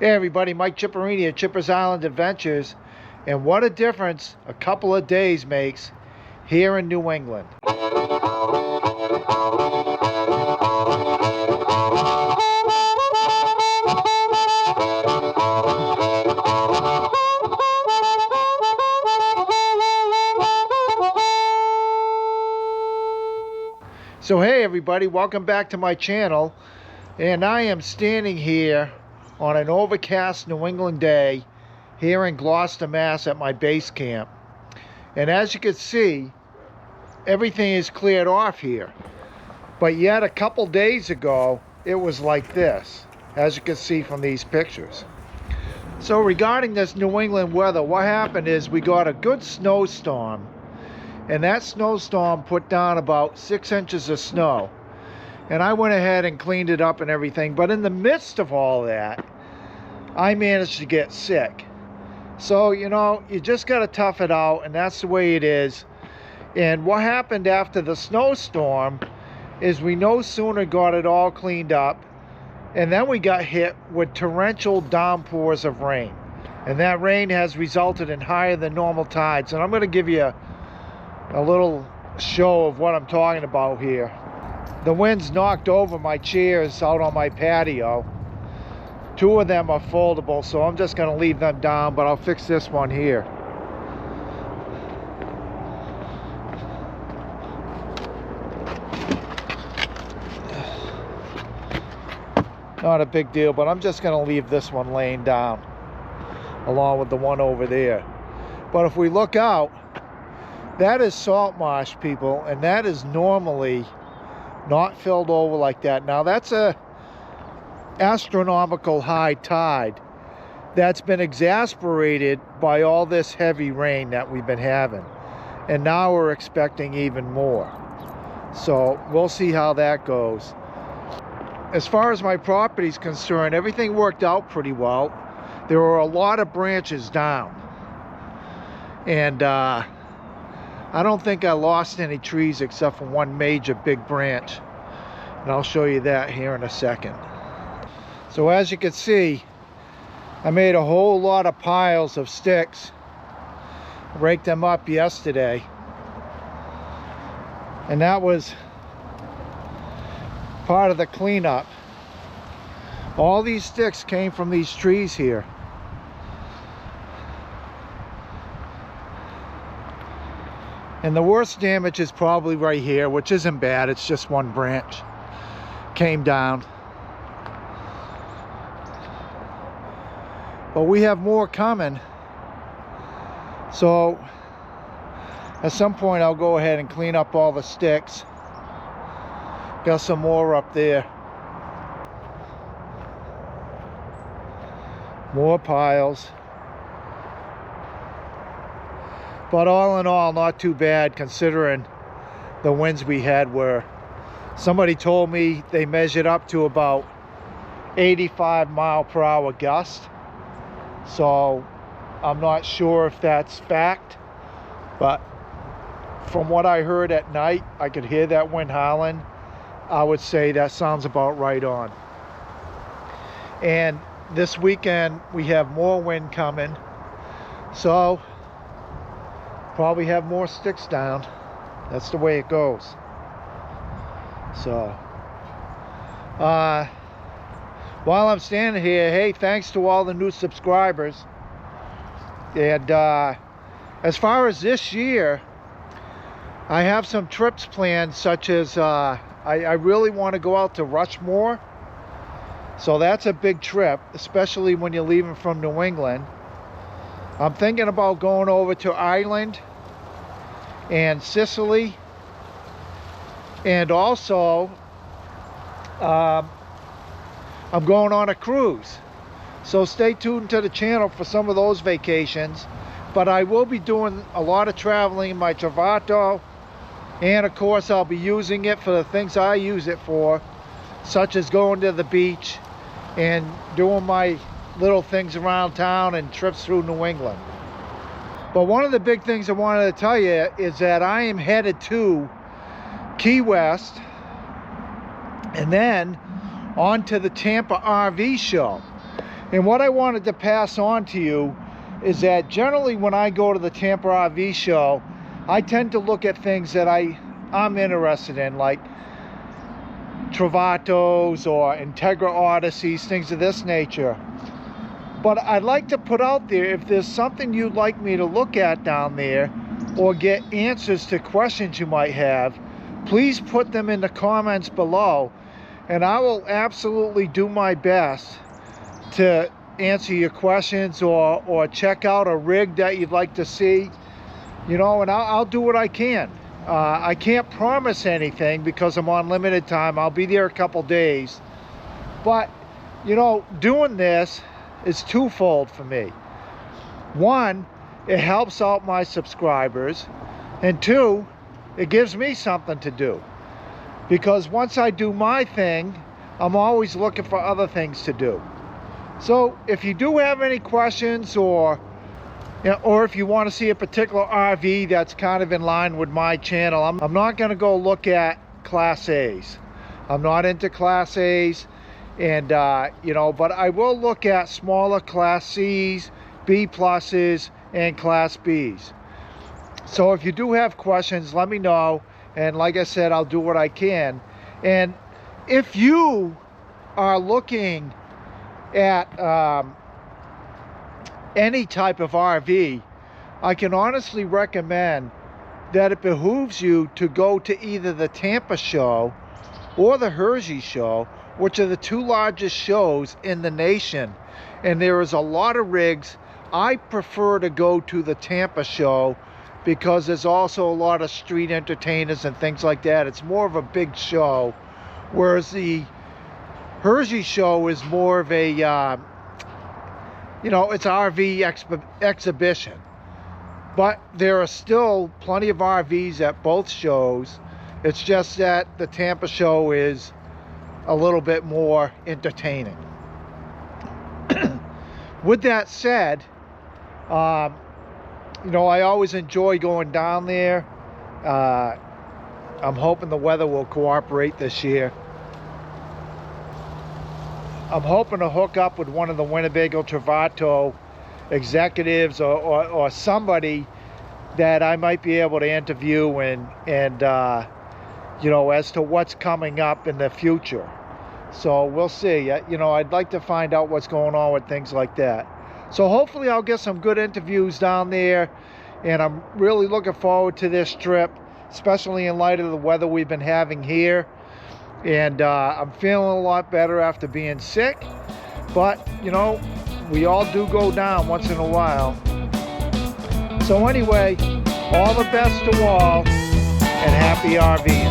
Hey everybody, Mike Chipperini at Chipper's Island Adventures, and what a difference a couple of days makes here in New England. So hey everybody, welcome back to my channel, and I am standing here on an overcast New England day here in Gloucester, Mass at my base camp. And as you can see, everything is cleared off here. But yet a couple days ago, it was like this, as you can see from these pictures. So regarding this New England weather, what happened is we got a good snowstorm, and that snowstorm put down about 6 inches of snow. And I went ahead and cleaned it up and everything, but in the midst of all that, I managed to get sick. So, you know, you just got to tough it out, and that's the way it is. And what happened after the snowstorm is we no sooner got it all cleaned up, and then we got hit with torrential downpours of rain. And that rain has resulted in higher than normal tides. And I'm going to give you a little show of what I'm talking about here. The winds knocked over my chairs out on my patio. 2 of them are foldable, so I'm just going to leave them down, but I'll fix this one here. Not a big deal, but I'm just going to leave this one laying down along with the one over there. But if we look out, that is salt marsh, people, and that is normally not filled over like that. Now that's a astronomical high tide that's been exasperated by all this heavy rain that we've been having, and now we're expecting even more. So we'll see how that goes. As far as my property is concerned, everything worked out pretty well. There were a lot of branches down, and I don't think I lost any trees except for one major big branch, and I'll show you that here in a second. So as you can see, I made a whole lot of piles of sticks, raked them up yesterday, and that was part of the cleanup. All these sticks came from these trees here. And the worst damage is probably right here, which isn't bad. It's just one branch came down. But we have more coming. So at some point I'll go ahead and clean up all the sticks. Got some more up there. More piles. But all in all, not too bad considering the winds we had. Were, somebody told me they measured up to about 85-mile-per-hour gust. So I'm not sure if that's fact, but from what I heard at night, I could hear that wind howling. I would say that sounds about right on. And this weekend we have more wind coming, so probably have more sticks down. That's the way it goes. So while I'm standing here, hey, thanks to all the new subscribers. And as far as this year, I have some trips planned, such as I really want to go out to Rushmore. So that's a big trip, especially when you're leaving from New England. I'm thinking about going over to Ireland and Sicily, and also I'm going on a cruise. So stay tuned to the channel for some of those vacations. But I will be doing a lot of traveling in my Travato, and of course I'll be using it for the things I use it for, such as going to the beach and doing my little things around town and trips through New England. But one of the big things I wanted to tell you is that I am headed to Key West and then on to the Tampa RV show. And what I wanted to pass on to you is that generally when I go to the Tampa RV show, I tend to look at things that I'm interested in, like Travatos or Integra Odysseys, things of this nature. But I'd like to put out there, if there's something you'd like me to look at down there or get answers to questions you might have, please put them in the comments below, and I will absolutely do my best to answer your questions or check out a rig that you'd like to see, you know, and I'll do what I can. I can't promise anything because I'm on limited time. I'll be there a couple days, but you know, doing this is twofold for me. One, it helps out my subscribers, and two, it gives me something to do, because once I do my thing, I'm always looking for other things to do. So if you do have any questions, or if you want to see a particular RV that's kind of in line with my channel, I'm not going to go look at Class A's. I'm not into Class A's, and you know, but I will look at smaller Class C's, B pluses, and Class B's. So if you do have questions, let me know, and like I said, I'll do what I can. And if you are looking at any type of RV, I can honestly recommend that it behooves you to go to either the Tampa show or the Hershey show, which are the two largest shows in the nation. And there is a lot of rigs. I prefer to go to the Tampa show because there's also a lot of street entertainers and things like that. It's more of a big show, whereas the Hershey show is more of a, you know, it's RV exhibition. But there are still plenty of RVs at both shows. It's just that the Tampa show is a little bit more entertaining. With that said, you know, I always enjoy going down there. I'm hoping the weather will cooperate this year. I'm hoping to hook up with one of the Winnebago Travato executives or somebody that I might be able to interview and you know, as to what's coming up in the future. So we'll see. You know, I'd like to find out what's going on with things like that. So hopefully I'll get some good interviews down there, and I'm really looking forward to this trip, especially in light of the weather we've been having here. And I'm feeling a lot better after being sick, but you know, we all do go down once in a while. So anyway, all the best to all, and happy RV.